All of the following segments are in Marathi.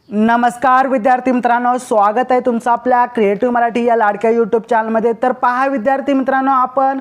नमस्कार विद्यार्थी मित्रांनो, स्वागत आहे तुमचं आपल्या क्रिएटिव्ह मराठी या लाडक्या यूट्यूब चॅनलमध्ये। तर पहा विद्यार्थी मित्रांनो, आपण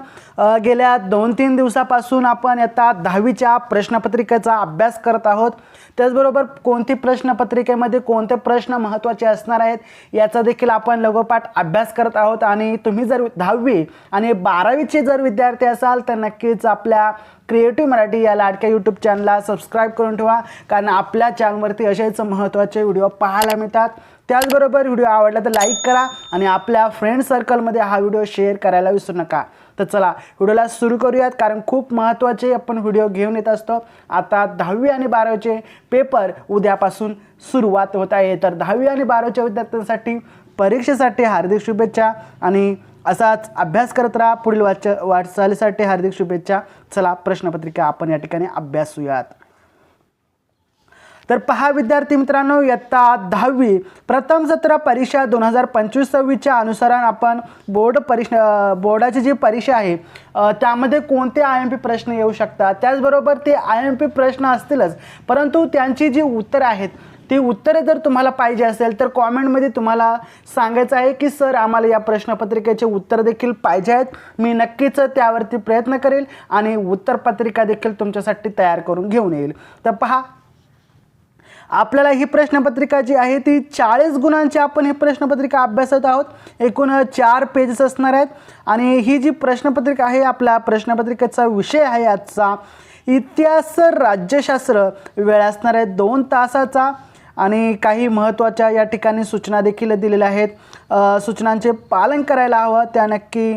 गेल्या 2-3 दिवसापासून आपण आता 10वीच्या प्रश्नपत्रिकेचा अभ्यास करत आहोत। त्याचबरोबर कोणती प्रश्नपत्रिकेमध्ये कोणते प्रश्न महत्त्वाचे असणार आहेत याचा देखील आपण लगोपाठ अभ्यास करत आहोत। आणि तुम्ही जर 10वी आणि 12वीचे जर विद्यार्थी असाल तर नक्कीच आपल्या क्रिएटिव्ह मराठी या लाडक्या यूट्यूब चॅनलला सबस्क्राईब करून ठेवा, कारण आपल्या चॅनलवरती असेच महत्त्वाचे व्हिडिओ पाहायला मिळतात। त्याचबरोबर व्हिडिओ आवडला तर लाईक करा आणि आपल्या फ्रेंड सर्कलमध्ये हा व्हिडिओ शेअर करायला विसरू नका। तर चला व्हिडिओला सुरू करूयात, कारण खूप महत्त्वाचे आपण व्हिडिओ घेऊन येत असतो। आता 10वी आणि 12वीचे पेपर उद्यापासून सुरुवात होत आहे। तर 10वी आणि 12वीच्या विद्यार्थ्यांसाठी परीक्षेसाठी हार्दिक शुभेच्छा आणि असाच अभ्यास करत राहा। पुढील वाटचालीसाठी हार्दिक शुभेच्छा। चला प्रश्नपत्रिका आपण या ठिकाणी अभ्यासूयात। तर पहा विद्यार्थी मित्रांनो, इयत्ता 10वी प्रथम सत्र परीक्षा 2025-26च्या अनुसाराने आपण बोर्डाची जी परीक्षा आहे त्यामध्ये कोणते IMP प्रश्न येऊ शकतात, त्याचबरोबर ते IMP प्रश्न असतीलच, परंतु त्यांची जी उत्तरे आहेत ती उत्तरे जर तुम्हाला पाहिजे असेल तर कॉमेंटमध्ये तुम्हाला सांगायचं आहे की सर आम्हाला या प्रश्नपत्रिकेचे उत्तर देखील पाहिजे आहेत। मी नक्कीच त्यावरती प्रयत्न करेल आणि उत्तरपत्रिका देखील तुमच्यासाठी तयार करून घेऊन येईल। तर पहा, आपल्याला ही प्रश्नपत्रिका जी आहे ती 40 गुणांची आपण ही प्रश्नपत्रिका अभ्यासत आहोत। एकूण 4 पेजेस असणार आहेत आणि ही जी प्रश्नपत्रिका आहे, आपल्या प्रश्नपत्रिकेचा विषय आहे आजचा इतिहास राज्यशास्त्र। वेळ असणार आहे 2 तासाचा आणि काही महत्त्वाच्या या ठिकाणी सूचना देखील दिलेल्या आहेत। सूचनांचे पालन करायला हवं, त्या नक्की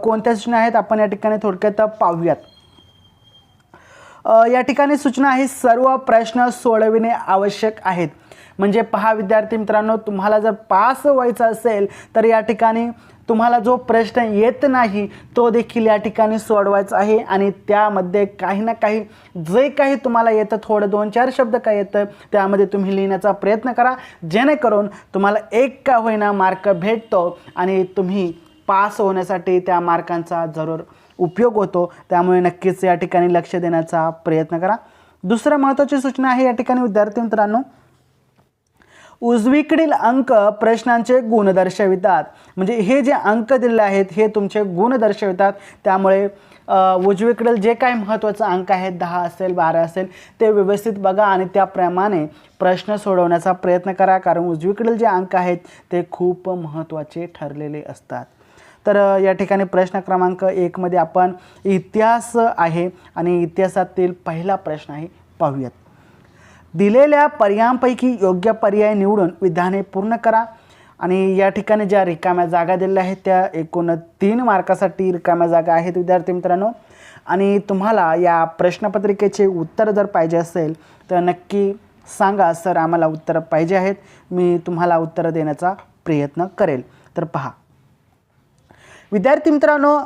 कोणत्या सूचना आहेत आपण या ठिकाणी थोडक्यात पाहूयात। या ठिकाणी सूचना आहे, सर्व प्रश्न सोडविणे आवश्यक आहेत। म्हणजे पहा विद्यार्थी मित्रांनो, तुम्हाला जर पास व्हायचं असेल तर या ठिकाणी तुम्हाला जो प्रश्न येत नाही तो देखील या ठिकाणी सोडवायचा आहे आणि त्यामध्ये काही ना काही जे काही तुम्हाला येतं, थोडं 2-4 शब्द काय येतं त्यामध्ये तुम्ही लिहिण्याचा प्रयत्न करा, जेणेकरून तुम्हाला एक का होईना मार्क भेटतो आणि तुम्ही पास होण्यासाठी त्या मार्कांचा जरूर उपयोग होतो। त्यामुळे नक्कीच या ठिकाणी लक्ष देण्याचा प्रयत्न करा। दुसरं महत्त्वाची सूचना आहे या ठिकाणी विद्यार्थी मित्रांनो, उजवीकडील अंक प्रश्नांचे गुण दर्शवितात। म्हणजे हे जे अंक दिलेले आहेत हे तुमचे गुण दर्शवितात। त्यामुळे उजवीकडील जे काही महत्त्वाचे अंक आहेत, 10 असेल 12 असेल, ते व्यवस्थित बघा आणि त्याप्रमाणे प्रश्न सोडवण्याचा प्रयत्न करा, कारण उजवीकडील जे अंक आहेत ते खूप महत्त्वाचे ठरलेले असतात। तर या ठिकाणी प्रश्न क्रमांक 1 मध्ये आपण इतिहास आहे आणि इतिहासातील पहिला प्रश्न आहे, पाहूयात। दिलेल्या पर्यायांपैकी योग्य पर्याय निवडून विधाने पूर्ण करा। आणि या ठिकाणी ज्या रिकाम्या जागा दिलेल्या आहेत त्या एकूण 3 मार्कासाठी रिकाम्या जागा आहेत विद्यार्थी मित्रांनो। आणि तुम्हाला या प्रश्नपत्रिकेचे उत्तर जर पाहिजे असेल तर नक्की सांगा, सर आम्हाला उत्तर पाहिजे आहेत, मी तुम्हाला उत्तर देण्याचा प्रयत्न करेल। तर पहा विद्यार्थी मित्रांनो,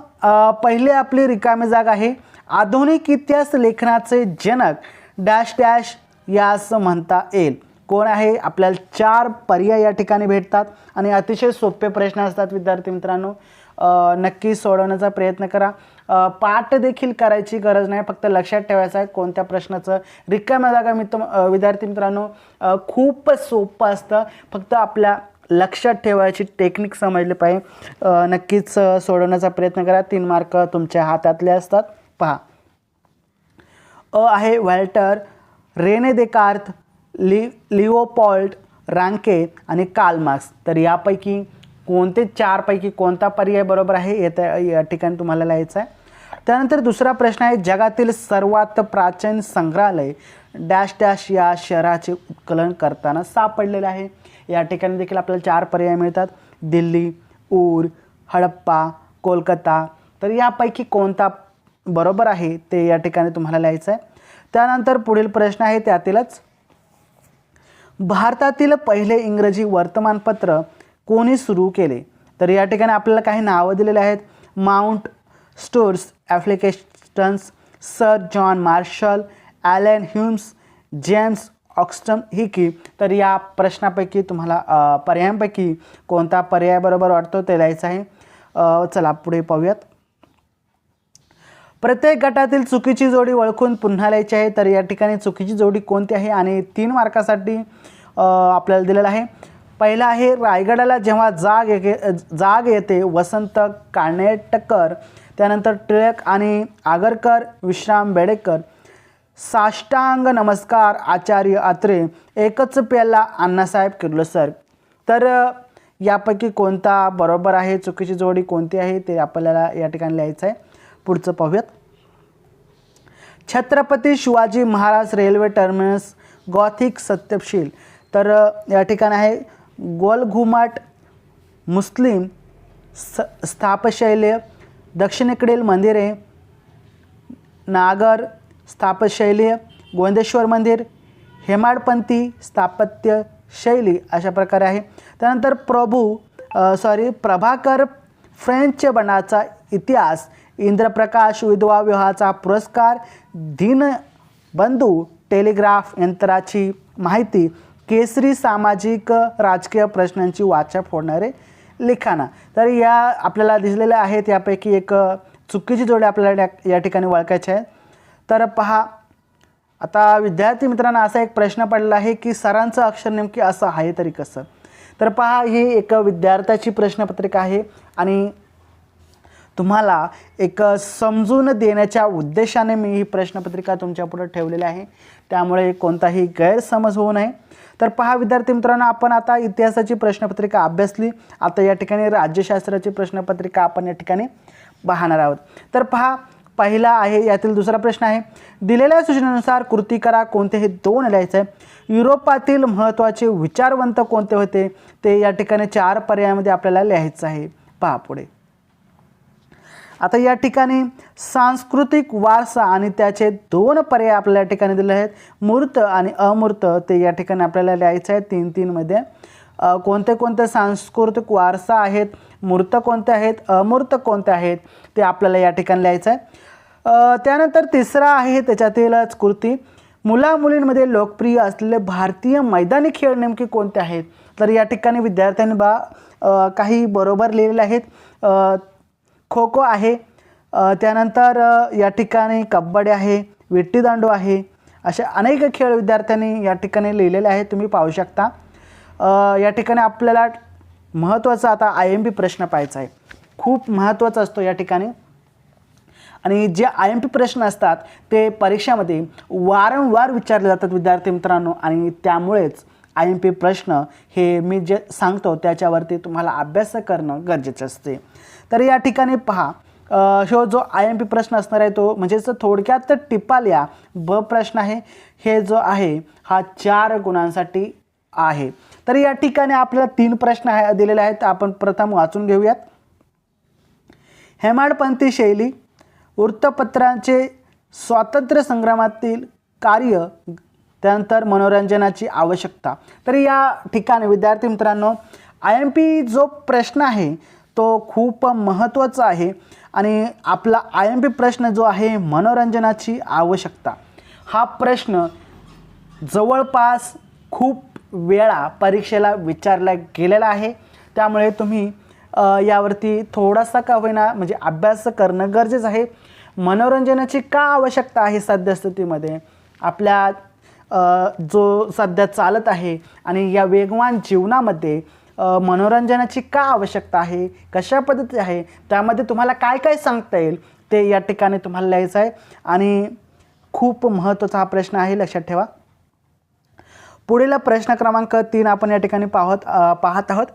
पहिले आपली रिकामी जागा आहे, आधुनिक इतिहास लेखनाचे जनक डॅश डॅश यास म्हणता येईल। कोण आहे? आपल्याला 4 पर्याय या ठिकाणी भेटतात आणि अतिशय सोपे प्रश्न असतात विद्यार्थी मित्रांनो। नक्की सोडवण्याचा प्रयत्न करा। पाठ देखील करायची गरज नाही, फक्त लक्षात ठेवायचं आहे कोणत्या प्रश्नाचं रिकाम्या जागा विद्यार्थी मित्रांनो खूप सोपं असतं, फक्त आपल्या लक्षात ठेवायची टेक्निक समजली पाहिजे। नक्कीच सोडवण्याचा प्रयत्न करा, 3 मार्क तुमच्या हातातले असतात। पहा, आहे व्हॅल्टर, रेने देकार्त, लिओपोल्ड, रांके आणि कार्ल मार्क्स। तर यापैकी कोणते 4 पैकी कोणता पर्याय बरोबर आहे या ठिकाणी तुम्हाला लिहायचं आहे। त्यानंतर दुसरा प्रश्न आहे, जगातील सर्वात प्राचीन संग्रहालय डॅश डॅश या शहराचे उत्खनन करताना सापडलेले आहे। या ठिकाणी देखील आपल्याला 4 पर्याय मिळतात, दिल्ली, ऊर, हडप्पा, कोलकाता। तर यापैकी कोणता बरोबर आहे ते या ठिकाणी तुम्हाला लिहायचं आहे। त्यानंतर पुढील प्रश्न आहे त्यातीलच, भारतातील पहिले इंग्रजी वर्तमानपत्र कोणी सुरू केले? तर या ठिकाणी आपल्याला काही नावं दिलेले आहेत, माउंट स्टुअर्ट ॲप्लिकेशन्स, sir John Marshall, Allan Humes, James Augustus Hicky. तर या प्रश्नापैकी तुम्हाला पर्यायांपैकी कोणता पर्याय बरोबर वाटतो ते लिहायचं आहे। चला पुढे पाहूयात. प्रत्येक गटातील चुकीची जोडी ओळखून पुन्हा लिहायची आहे. तर या ठिकाणी चुकीची जोडी कोणती आहे आणि 3 मार्कासाठी आपल्याला दिलेलं आहे. पहिला आहे, रायगडाला जेव्हा जाग येते वसंत कानेटकर, त्यानंतर टिळक आणि आगरकर, विश्राम बेडेकर, साष्टांग नमस्कार आचार्य अत्रे, एकच प्याला अण्णासाहेब किर्लोस्कर. तर यापैकी कोणता बरोबर आहे, चुकीची जोडी कोणती आहे ते आपल्याला या ठिकाणी लिहायचं आहे. पुढचं पाहूयात. Chhatrapati Shivaji Maharaj railway terminus gothic सत्यशील. तर या ठिकाणी आहे गोलघुमट, मुस्लिम स्थापशैली, दक्षिणेकडील मंदिरे, नागर स्थापशैली, गोंदेश्वर मंदिर, हेमाडपंथी स्थापत्य शैली अशा प्रकारे आहे. त्यानंतर प्रभाकर फ्रेंच बनाचा इतिहास, इंद्रप्रकाश विधवा विवाहाचा पुरस्कार, दीनबंधू टेलिग्राफ यंत्राची माहिती, केसरी सामाजिक राजकीय प्रश्नांची वाचा फोडणारे लिखाणा. तर या आपल्याला दिसलेल्या आहेत. यापैकी एक चुकीची जोडी आपल्याला या ठिकाणी ओळखायची आहे. तर पहा, आता विद्यार्थी मित्रांनो असा एक प्रश्न पडला आहे की सरांचं अक्षर नेमके असं आहे तरी कसं. तर पहा, ही एक विद्यार्थ्याची प्रश्नपत्रिका आहे आणि तुम्हाला एक समजून देण्याच्या उद्देशाने मी ही प्रश्नपत्रिका तुमच्यापुढे ठेवलेली आहे, त्यामुळे कोणताही गैरसमज होऊ नये. तर पहा विद्यार्थी मित्रांनो, आपण आता इतिहासाची प्रश्नपत्रिका अभ्यासली. आता या ठिकाणी राज्यशास्त्राची प्रश्नपत्रिका आपण या ठिकाणी पाहणार आहोत. तर पहा, पहिला आहे, यातील दुसरा प्रश्न आहे, दिलेल्या सूचनेनुसार कृती करा. कोणतेही 2 लिहायचे आहे. युरोपातील महत्त्वाचे विचारवंत कोणते होते ते या ठिकाणी 4 पर्यायामध्ये आपल्याला लिहायचं आहे. पहा पुढे. आता या ठिकाणी सांस्कृतिक वारसा आणि त्याचे 2 पर्याय आपल्याला या ठिकाणी दिले आहेत. मूर्त आणि अमूर्त ते या ठिकाणी आपल्याला लिहायचं आहे 3-3 मध्ये. कोणते कोणते सांस्कृतिक वारसा आहेत, मूर्त कोणते आहेत, अमूर्त कोणते आहेत ते आपल्याला या ठिकाणी लिहायचं आहे. त्यानंतर तिसरा आहे त्याच्यातीलच कृती, मुलामुलींमध्ये लोकप्रिय असलेले भारतीय मैदानी खेळ नेमके कोणते आहेत. तर या ठिकाणी विद्यार्थ्यांनी काही बरोबर लिहिलेले आहेत. खो खो आहे, त्यानंतर या ठिकाणी कबड्डी आहे, विट्टीदांडू आहे, असे अनेक खेळ विद्यार्थ्यांनी या ठिकाणी लिहिलेले आहेत, तुम्ही पाहू शकता. या ठिकाणी आपल्याला महत्त्वाचा आता IMP प्रश्न पाहायचा आहे. खूप महत्त्वाचा असतो या ठिकाणी आणि जे IMP प्रश्न असतात ते परीक्षेमध्ये वारंवार विचारले जातात विद्यार्थी मित्रांनो आणि त्यामुळेच IMP प्रश्न हे मी जे सांगतो त्याच्यावरती तुम्हाला अभ्यास करणं गरजेचं असते. तर या ठिकाणी पहा, जो IMP प्रश्न असणार आहे तो म्हणजेच थोडक्यात टिपाल्या ब प्रश्न आहे. हे जो आहे हा 4 गुणांसाठी आहे. तर या ठिकाणी आपल्याला 3 प्रश्न दिलेले आहेत. आपण प्रथम वाचून घेऊयात. हेमाडपंथी शैली, वृत्तपत्रांचे स्वातंत्र्य संग्रामातील कार्य, त्यानंतर मनोरंजनाची आवश्यकता. तर या ठिकाणी विद्यार्थी मित्रांनो IMP जो प्रश्न आहे तो खूप महत्त्वाचा आहे आणि आपला IMP प्रश्न जो आहे मनोरंजनाची आवश्यकता हा प्रश्न जवळपास खूप वेळा परीक्षेला विचारला गेलेला आहे. त्यामुळे तुम्ही यावरती थोडासा का होईना म्हणजे अभ्यास करणं गरजेचं आहे. मनोरंजनाची का आवश्यकता आहे सद्यस्थितीमध्ये, आपल्या जो सध्या चालत आहे आणि या वेगवान जीवनामध्ये मनोरंजनाची का आवश्यकता आहे, कशा पद्धती आहे, त्यामध्ये तुम्हाला काय काय सांगता येईल ते या ठिकाणी तुम्हाला लिहायचं आहे आणि खूप महत्त्वाचा हा प्रश्न आहे, लक्षात ठेवा. पुढील प्रश्न क्रमांक 3 आपण या ठिकाणी पाहत आहोत.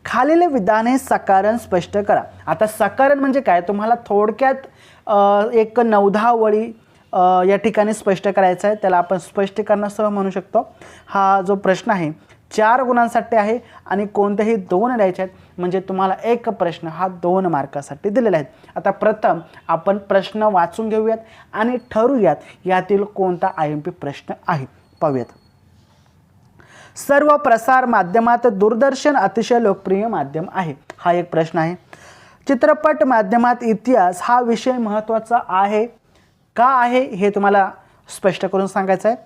खालील विधाने साकारण स्पष्ट करा. आता साकारण म्हणजे काय तुम्हाला थोडक्यात एक 9-10 वळी या ठिकाणी स्पष्ट करायचं आहे, त्याला आपण स्पष्टीकरणासह म्हणू शकतो. हा जो प्रश्न आहे 4 गुणांसाठी आहे आणि कोणतेही 2 लिहायचे आहेत, म्हणजे तुम्हाला एक प्रश्न हा 2 मार्कासाठी दिलेला आहे. आता प्रथम आपण प्रश्न वाचून घेऊयात आणि ठरवूयात यातील कोणता IMP प्रश्न आहे. पाहूयात. सर्व प्रसार माध्यमात दूरदर्शन अतिशय लोकप्रिय माध्यम आहे. हा एक प्रश्न आहे. चित्रपट माध्यमात इतिहास हा विषय महत्त्वाचा आहे का आहे हे तुम्हाला स्पष्ट करून सांगायचं आहे.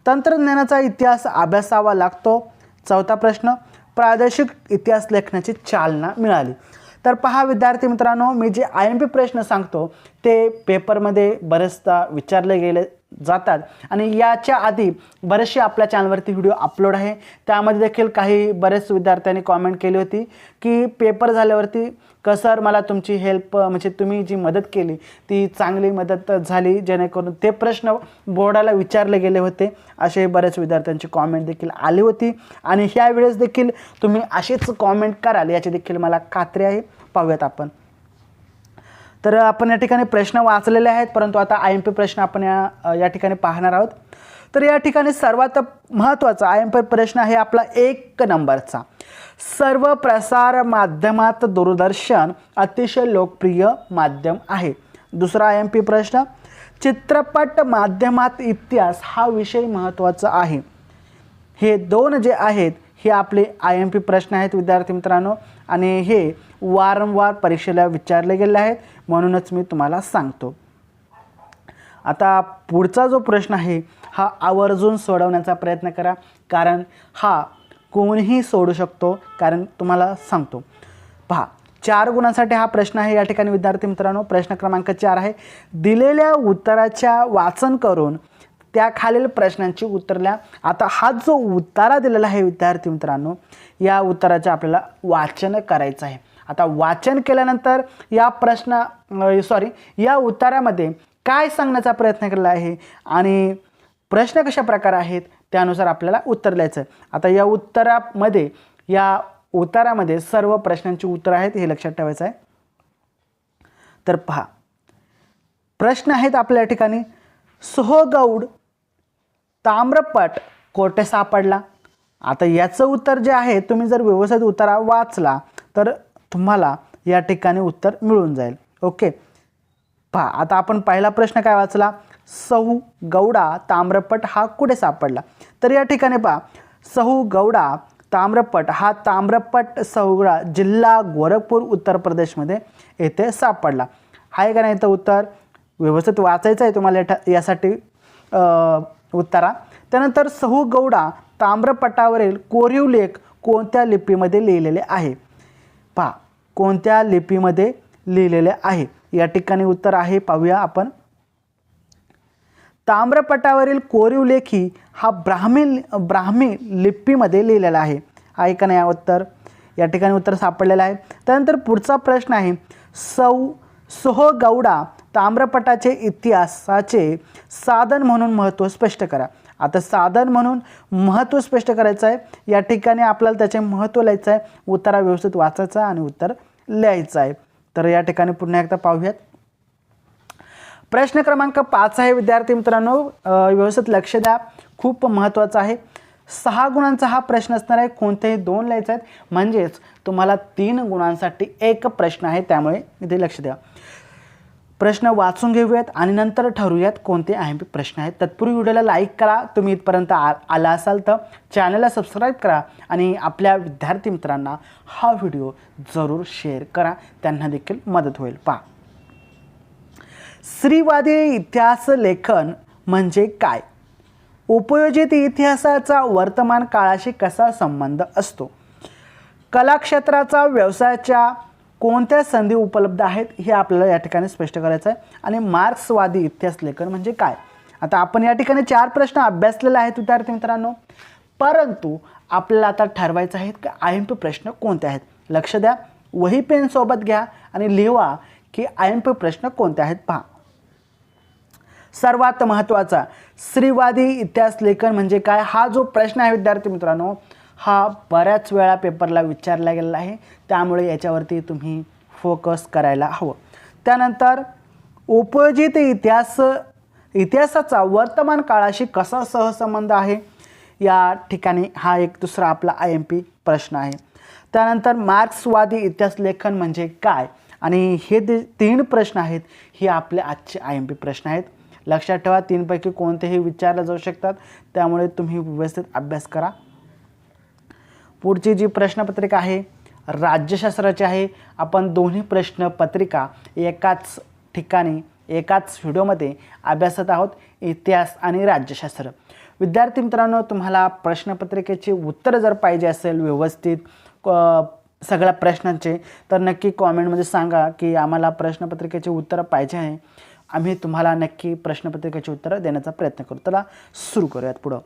तंत्रज्ञानाचा इतिहास अभ्यासावा लागतो. 4था प्रश्न, प्रादेशिक इतिहास लेखनाची चालना मिळाली. तर पहा विद्यार्थी मित्रांनो, मी जे IMP प्रश्न सांगतो ते पेपरमध्ये बरेचदा विचारले गेले जातात आणि याच्या आधी बरेचसे आपल्या चॅनलवरती व्हिडिओ अपलोड आहे. त्यामध्ये देखील काही बरेच विद्यार्थ्यांनी कॉमेंट केली होती की पेपर झाल्यावरती सर मला तुमची हेल्प म्हणजे तुम्ही जी मदत केली ती चांगली मदत झाली, जेणेकरून ते प्रश्न बोर्डाला विचारले गेले होते, असे बरेच विद्यार्थ्यांची कॉमेंट देखील आली होती. आणि ह्या वेळेस देखील तुम्ही अशीच कॉमेंट कराल याची देखील मला खात्री आहे. पाहूयात आपण. तर आपण या ठिकाणी प्रश्न वाचलेले आहेत, परंतु आता IMP प्रश्न आपण या ठिकाणी पाहणार आहोत. तर या ठिकाणी सर्वात महत्त्वाचा IMP प्रश्न आहे आपला 1 नंबरचा. सर्व प्रसार माध्यमात दूरदर्शन अतिशय लोकप्रिय माध्यम आहे. दुसरा IMP प्रश्न, चित्रपट माध्यमात इतिहास हा विषय महत्त्वाचा आहे. हे दोन जे आहेत हे आपले IMP प्रश्न आहेत विद्यार्थी मित्रांनो, आणि हे वारंवार परीक्षेला विचारले गेले आहेत, म्हणूनच मी तुम्हाला सांगतो. आता पुढचा जो प्रश्न आहे हा आवर्जून सोडवण्याचा प्रयत्न करा, कारण हा कोणीही सोडू शकतो. कारण तुम्हाला सांगतो, पहा 4 गुणांसाठी हा प्रश्न आहे या ठिकाणी विद्यार्थी मित्रांनो. प्रश्न क्रमांक 4 आहे, दिलेल्या उत्तराच्या वाचन करून त्या खालील प्रश्नांची उत्तर लिहा. आता हा जो उत्तरा दिलेला आहे विद्यार्थी मित्रांनो, या उत्तराचे आपल्याला वाचन करायचं आहे. आता वाचन केल्यानंतर या उत्तरामध्ये काय सांगण्याचा प्रयत्न केलेला आहे आणि प्रश्न कशा प्रकारे आहेत त्यानुसार आपल्याला उत्तर लिहायचं आहे. आता या उत्तरामध्ये सर्व प्रश्नांची उत्तर आहेत हे लक्षात ठेवायचं आहे. तर पहा प्रश्न आहेत आपल्या ठिकाणी, सोहगौड ताम्रपट कोठे सापडला. आता याचं उत्तर जे आहे तुम्ही जर व्यवस्थित उत्तरा वाचला तर तुम्हाला या ठिकाणी उत्तर मिळून जाईल. ओके, पहा आता आपण पहिला प्रश्न काय वाचला, सहू गौडा ताम्रपट हा कुठे सापडला. तर या ठिकाणी पहा, सहू गौडा ताम्रपट हा ताम्रपट सौगडा जिल्हा गोरखपूर उत्तर प्रदेशमध्ये येथे सापडला. आहे का नाही तर उत्तर व्यवस्थित वाचायचं आहे तुम्हाला यासाठी उत्तरा. त्यानंतर सहू गौडा ताम्रपटावरील कोरीव लेख कोणत्या लिपीमध्ये लिहिलेले आहे. पहा कोणत्या लिपीमध्ये लिहिलेले आहे या ठिकाणी उत्तर आहे. पाहूया आपण. ताम्रपटावरील कोरीव लेखी हा ब्राह्मी लिपीमध्ये लिहिलेला आहे. आहे का नाही उत्तर या ठिकाणी उत्तर सापडलेलं आहे. त्यानंतर पुढचा प्रश्न आहे, सोहगौडा ताम्रपटाचे इतिहासाचे साधन म्हणून महत्त्व स्पष्ट करा. आता साधन म्हणून महत्त्व स्पष्ट करायचं आहे. या ठिकाणी आपल्याला त्याचे महत्त्व लिहायचं आहे, उत्तरा व्यवस्थित वाचायचं आणि उत्तर लिहायचं आहे. तर या ठिकाणी पुन्हा एकदा पाहूयात. प्रश्न क्रमांक 5 आहे विद्यार्थी मित्रांनो, व्यवस्थित लक्ष द्या, खूप महत्त्वाचा आहे. 6 गुणांचा हा प्रश्न असणार आहे, कोणतेही 2 लिहायचे आहेत, म्हणजेच तुम्हाला 3 गुणांसाठी 1 प्रश्न आहे, त्यामुळे इथे लक्ष द्या. प्रश्न वाचून घेऊयात आणि नंतर ठरवूयात कोणते IMP प्रश्न आहेत. तत्पूर्वी व्हिडिओला लाईक करा, तुम्ही इथपर्यंत आला असाल तर चॅनलला सबस्क्राईब करा आणि आपल्या विद्यार्थी मित्रांना हा व्हिडिओ जरूर शेअर करा, त्यांना देखील मदत होईल. पहा, स्त्रीवादी इतिहास लेखन म्हणजे काय. उपयोजित इतिहासाचा वर्तमान काळाशी कसा संबंध असतो. कला क्षेत्राचा व्यवसायाच्या कोणत्या संधी उपलब्ध आहेत हे आपल्याला या ठिकाणी स्पष्ट करायचं आहे. आणि मार्क्सवादी इतिहास लेखन म्हणजे काय. आता आपण या ठिकाणी 4 प्रश्न अभ्यासलेले आहेत विद्यार्थी मित्रांनो, परंतु आपल्याला आता ठरवायचं आहे की IMP प्रश्न कोणते आहेत. लक्ष द्या, वही पेन सोबत घ्या आणि लिहा की IMP प्रश्न कोणते आहेत. पहा, सर्वात महत्त्वाचा स्त्रीवादी इतिहास लेखन म्हणजे काय हा जो प्रश्न आहे विद्यार्थी मित्रांनो, हा बऱ्याच वेळा पेपरला विचारला गेलेला आहे, त्यामुळे याच्यावरती तुम्ही फोकस करायला हवं. त्यानंतर उपयोजित इतिहासाचा वर्तमान काळाशी कसा सहसंबंध आहे, या ठिकाणी हा एक दुसरा आपला IMP प्रश्न आहे. त्यानंतर मार्क्सवादी इतिहास लेखन म्हणजे काय, आणि हे 3 प्रश्न आहेत हे आपले आजचे IMP प्रश्न आहेत. लक्षात ठेवा, 3 पैकी कोणतेही विचारले जाऊ शकतात, त्यामुळे तुम्ही व्यवस्थित अभ्यास करा. पुढची जी प्रश्नपत्रिका आहे राज्यशास्त्राची आहे. आपण दोन्ही प्रश्नपत्रिका एकाच ठिकाणी एकाच व्हिडिओमध्ये अभ्यासत आहोत, इतिहास आणि राज्यशास्त्र. विद्यार्थी मित्रांनो, तुम्हाला प्रश्नपत्रिकेची उत्तर जर पाहिजे असेल व्यवस्थित सगळ्या प्रश्नांचे, तर नक्की कॉमेंटमध्ये सांगा की आम्हाला प्रश्नपत्रिकेचे उत्तरं पाहिजे आहे. आम्ही तुम्हाला नक्की प्रश्नपत्रिकेची उत्तरं देण्याचा प्रयत्न करू. चला सुरू करूयात पुढं.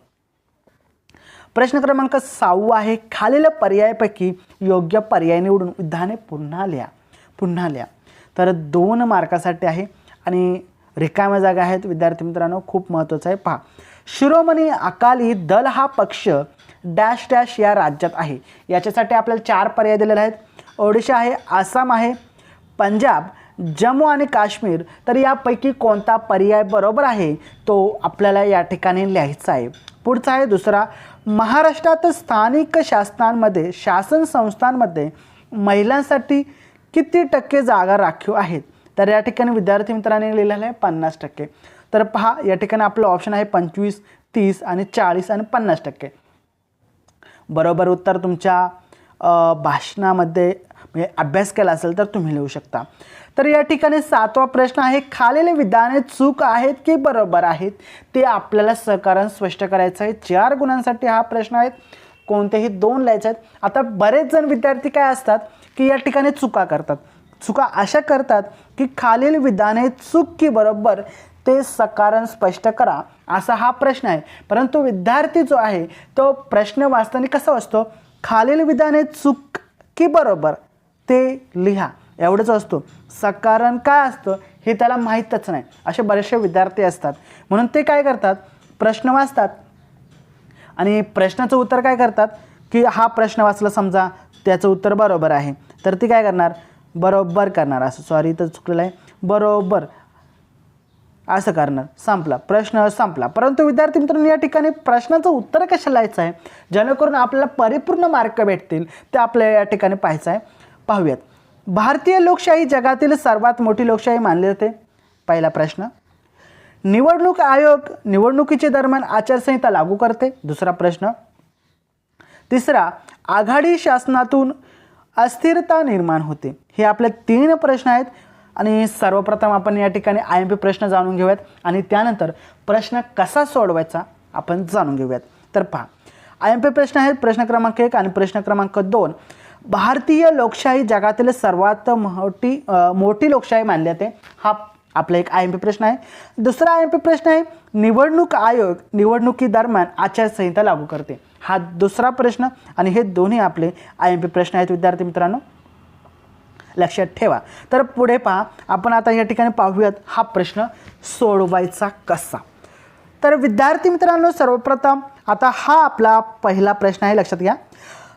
प्रश्न क्रमांक 6 आहे, खालील पर्यायापैकी योग्य पर्याय निवडून विधाने पुन्हा लिहा. तर 2 मार्कासाठी आहे आणि रिकाम्या जागा आहेत विद्यार्थी मित्रांनो, खूप महत्त्वाचं आहे. पहा, शिरोमणी अकाली दल हा पक्ष डॅश डॅश या राज्यात आहे. याच्यासाठी आपल्याला 4 पर्याय दिलेले आहेत. ओडिशा आहे, आसाम आहे, पंजाब, जम्मू आणि काश्मीर. तर यापैकी कोणता पर्याय बरोबर आहे तो आपल्याला या ठिकाणी लिहायचा आहे. पुढचा आहे दुसरा, महाराष्ट्रात स्थानिक शासन संस्थांमध्ये महिलांसाठी किती टक्के जागा राखीव आहेत. तर या ठिकाणी विद्यार्थी मित्रांनी लिहिलेलं आहे 50%. तर पहा, या ठिकाणी आपलं ऑप्शन आहे 25, 30 आणि 40 आणि 50%. बरोबर उत्तर तुमच्या भाषणामध्ये म्हणजे अभ्यास केला असेल तर तुम्ही लिहू शकता. तर या ठिकाणी 7वा प्रश्न आहे, खालील विधाने चूक आहेत की बरोबर आहेत ते आपल्याला सहकारण स्पष्ट करायचं आहे. 4 गुणांसाठी हा प्रश्न आहे, कोणतेही 2 लिहायचे आहेत. आता बरेच जण विद्यार्थी काय असतात की या ठिकाणी चुका करतात. चुका अशा करतात की खालील विधाने चूक की बरोबर ते सकारण स्पष्ट करा, असा हा प्रश्न आहे. परंतु विद्यार्थी जो आहे तो प्रश्न वाचताना कसा वाचतो, खालील विधाने चूक की बरोबर ते लिहा, एवढंच असतो. सकारण काय असतं हे त्याला माहीतच नाही. असे बरेचसे विद्यार्थी असतात. म्हणून ते काय करतात, प्रश्न वाचतात आणि प्रश्नाचं उत्तर काय करतात की हा प्रश्न वाचला समजा, त्याचं उत्तर बरोबर आहे तर ती काय करणार, बरोबर करणार. असं सॉरी तर चुकलेलं आहे, बरोबर असं करणार. संपला प्रश्न, संपला. परंतु विद्यार्थी मित्रांनो, या ठिकाणी प्रश्नाचं उत्तर कशाला लिहायचं आहे जेणेकरून आपल्याला परिपूर्ण मार्क भेटतील ते आपल्याला या ठिकाणी पाहायचं आहे. पाहूयात. भारतीय लोकशाही जगातील सर्वात मोठी लोकशाही मानली जाते. पहिला प्रश्न. निवडणूक आयोग निवडणुकीच्या दरम्यान आचारसंहिता लागू करते. दुसरा प्रश्न. तिसरा, आघाडी शासनातून अस्थिरता निर्माण होते. हे आपले 3 प्रश्न आहेत आणि सर्वप्रथम आपण या ठिकाणी IMP प्रश्न जाणून घेऊयात आणि त्यानंतर प्रश्न कसा सोडवायचा आपण जाणून घेऊयात. तर पहा, IMP प्रश्न आहेत. प्रश्न क्रमांक 1 आणि प्रश्न क्रमांक 2. भारतीय लोकशाही जगातील सर्वात मोठी लोकशाही मानली जाते. हा आपला एक IMP प्रश्न आहे. दुसरा IMP प्रश्न आहे, निवडणूक आयोग निवडणुकी दरम्यान आचारसंहिता लागू करते. हा दुसरा प्रश्न आणि हे दोन्ही आपले IMP प्रश्न आहेत विद्यार्थी मित्रांनो, लक्षात ठेवा. तर पुढे पहा, आपण आता या ठिकाणी पाहूयात हा प्रश्न सोडवायचा कसा. तर विद्यार्थी मित्रांनो, सर्वप्रथम आता हा आपला पहिला प्रश्न आहे, लक्षात घ्या.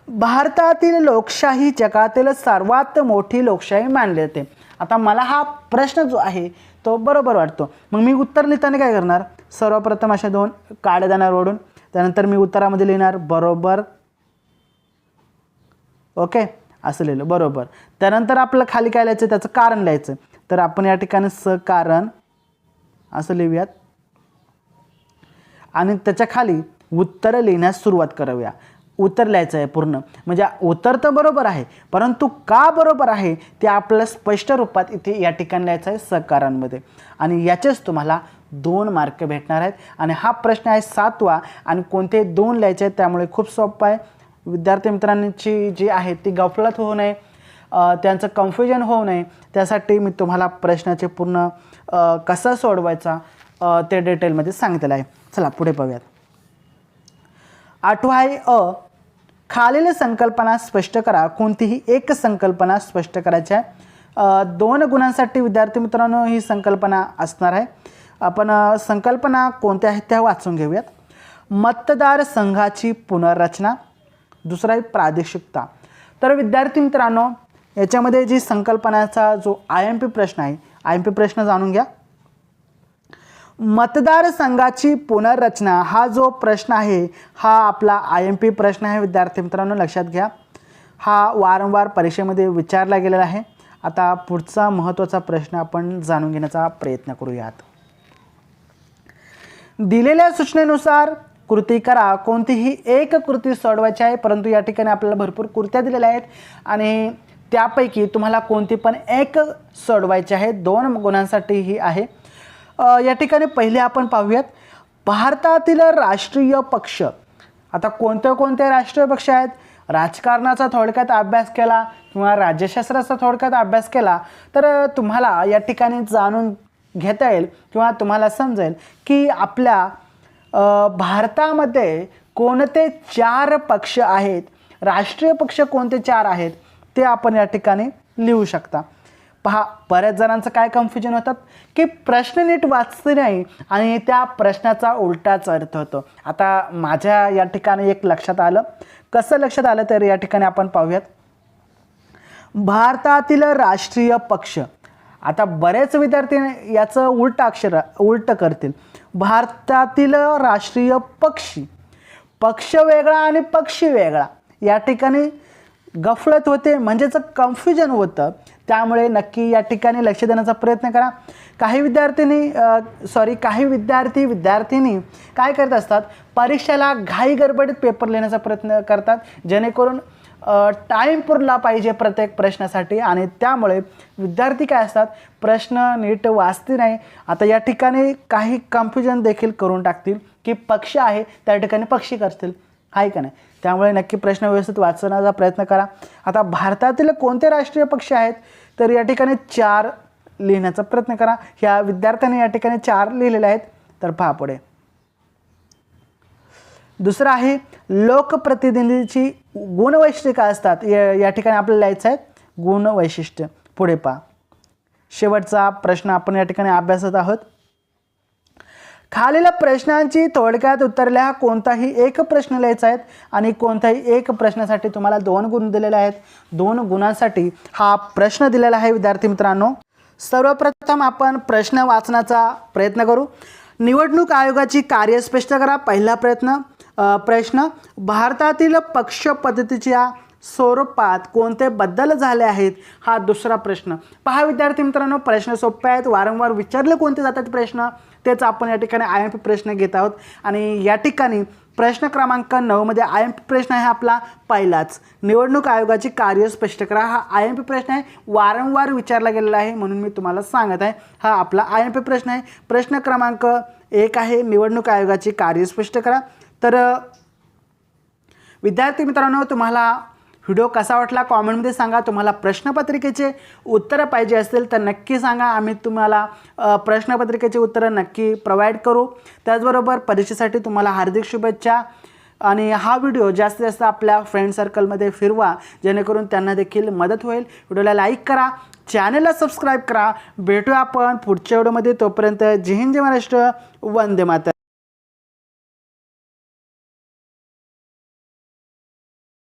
भारतातील लोकशाही जगातील सर्वात मोठी लोकशाही मानली जाते. आता मला हा प्रश्न जो आहे तो बरोबर वाटतो. मग मी उत्तर लिहिताना काय करणार, सर्वप्रथम अशा 2 काड्या देणार ओढून, त्यानंतर मी उत्तरामध्ये लिहिणार बरोबर. ओके, असं लिहिलं बरोबर. त्यानंतर आपलं खाली काय लिहायचं, त्याचं कारण लिहायचं. तर आपण या ठिकाणी सकारण असं लिहूयात आणि त्याच्या खाली उत्तर लिहिण्यास सुरुवात कराव्या. उत्तर लिहायचं आहे पूर्ण, म्हणजे उत्तर तर बरोबर आहे परंतु का बरोबर आहे ते आपल्याला स्पष्ट रूपात इथे या ठिकाणी लिहायचं आहे सकारांमध्ये आणि याचेच तुम्हाला 2 मार्क भेटणार आहेत. आणि हा प्रश्न आहे 7वा आणि कोणते 2 लिहायचे आहेत, त्यामुळे खूप सोपं आहे. विद्यार्थी मित्रांची जी आहे ती गफलत होऊ नये, त्यांचं कन्फ्युजन होऊ नये, त्यासाठी मी तुम्हाला प्रश्नाचे पूर्ण कसा सोडवायचा ते डिटेलमध्ये सांगितलेलं आहे. चला पुढे पाहूयात. 8वा आहे अ, खालील संकल्पना स्पष्ट करा. कोणतीही एक संकल्पना स्पष्ट करायची आहे. 2 गुणांसाठी विद्यार्थी मित्रांनो ही संकल्पना असणार आहे. आपण संकल्पना कोणत्या आहेत त्या वाचून घेऊयात. मतदार संघाची पुनर्रचना. दुसरा आहे प्रादेशिकता. तर विद्यार्थी मित्रांनो, याच्यामध्ये जी संकल्पनाचा जो IMP प्रश्न आहे, IMP प्रश्न जाणून घ्या. मतदारसंघाची पुनर्रचना हा जो प्रश्न आहे हा आपला IMP प्रश्न आहे विद्यार्थी मित्रांनो, लक्षात घ्या. हा वारंवार परीक्षेमध्ये विचारला गेलेला आहे. आता पुढचा महत्त्वाचा प्रश्न आपण जाणून घेण्याचा प्रयत्न करूयात. दिलेल्या सूचनेनुसार कृती करा. कोणतीही एक कृती सोडवायची आहे, परंतु या ठिकाणी आपल्याला भरपूर कृत्या दिलेल्या आहेत आणि त्यापैकी तुम्हाला कोणती पण एक सोडवायची आहे. 2 गुणांसाठी ही आहे. या ठिकाणी पहिले आपण पाहूयात भारतातील राष्ट्रीय पक्ष. आता कोणते कोणते राष्ट्रीय पक्ष आहेत, राजकारणाचा थोडक्यात अभ्यास केला किंवा राज्यशास्त्राचा थोडक्यात अभ्यास केला तर तुम्हाला या ठिकाणी जाणून घेता येईल किंवा तुम्हाला समजेल की आपल्या भारतामध्ये कोणते 4 पक्ष आहेत, राष्ट्रीय पक्ष कोणते 4 आहेत ते आपण या ठिकाणी लिहू शकता. पहा, बऱ्याच जणांचं काय कन्फ्युजन होतात की प्रश्न नीट वाचते नाही आणि त्या प्रश्नाचा उलटाच अर्थ होतो. आता माझ्या या ठिकाणी एक लक्षात आलं. कसं लक्षात आलं तर या ठिकाणी आपण पाहूयात. भारतातील राष्ट्रीय पक्ष. आता बरेच विद्यार्थी याचं उलट करतील. भारतातील राष्ट्रीय पक्षी, पक्ष वेगळा आणि पक्षी वेगळा, या ठिकाणी गफलत होते, म्हणजेच कन्फ्युजन होतं. त्यामुळे नक्की या ठिकाणी लक्ष देण्याचा प्रयत्न करा. काही विद्यार्थी काय करत असतात, परीक्षेला घाई गडबडीत पेपर लिहिण्याचा प्रयत्न करतात, जेणेकरून टाईम पुरला पाहिजे प्रत्येक प्रश्नासाठी, आणि त्यामुळे विद्यार्थी काय असतात, प्रश्न नीट वाचते नाही. आता या ठिकाणी काही कन्फ्युजन देखील करून टाकतील की पक्ष आहे त्या ठिकाणी पक्षी करतील, आहे का नाही. त्यामुळे नक्की प्रश्न व्यवस्थित वाचण्याचा प्रयत्न करा. आता भारतातील कोणते राष्ट्रीय पक्ष आहेत तर या ठिकाणी 4 लिहिण्याचा प्रयत्न करा. ह्या विद्यार्थ्यांनी या ठिकाणी 4 लिहिलेले आहेत. तर पहा पुढे. दुसरं आहे लोकप्रतिनिधीची गुणवैशिष्ट्ये काय असतात. या ठिकाणी आपल्याला लिहायचं आहे गुणवैशिष्ट्य. पुढे पहा, शेवटचा प्रश्न आपण या ठिकाणी अभ्यासत आहोत. खालील प्रश्नांची थोडक्यात उत्तर लिहा. कोणताही एक प्रश्न लिहायचा आहे आणि कोणत्याही एक प्रश्नासाठी तुम्हाला 2 गुण दिलेले आहेत. 2 गुणांसाठी हा प्रश्न दिलेला आहे विद्यार्थी मित्रांनो. सर्वप्रथम आपण प्रश्न वाचण्याचा प्रयत्न करू. निवडणूक आयोगाची कार्य स्पष्ट करा. पहिला प्रश्न, भारतातील पक्ष पद्धतीच्या स्वरूपात कोणते बदल झाले आहेत. हा दुसरा प्रश्न. पहा विद्यार्थी मित्रांनो, प्रश्न सोपे आहेत, वारंवार विचारले कोणते जातात प्रश्न तेच आपण या ठिकाणी IMP प्रश्न घेत आहोत. आणि या ठिकाणी प्रश्न क्रमांक 9 मध्ये IMP प्रश्न आहे आपला पहिलाच. निवडणूक आयोगाची कार्य स्पष्ट करा. हा IMP प्रश्न आहे, वारंवार विचारला गेलेला आहे म्हणून मी तुम्हाला सांगत आहे. हा आपला IMP प्रश्न आहे. प्रश्न क्रमांक 1 आहे निवडणूक आयोगाची कार्य स्पष्ट करा. तर विद्यार्थी मित्रांनो, तुम्हाला व्हिडिओ कसा वाटला कॉमेंटमध्ये सांगा. तुम्हाला प्रश्नपत्रिकेचे उत्तरं पाहिजे असतील तर नक्की सांगा, आम्ही तुम्हाला प्रश्नपत्रिकेचे उत्तरं नक्की प्रोव्हाइड करू. त्याचबरोबर परीक्षेसाठी तुम्हाला हार्दिक शुभेच्छा. आणि हा व्हिडिओ जास्तीत जास्त आपल्या फ्रेंड सर्कलमध्ये फिरवा, जेणेकरून त्यांना देखील मदत होईल. व्हिडिओला लाईक करा, चॅनलला सबस्क्राईब करा. भेटूया आपण पुढच्या व्हिडिओमध्ये. तोपर्यंत जय हिंद, जय महाराष्ट्र, वंदे मातरम.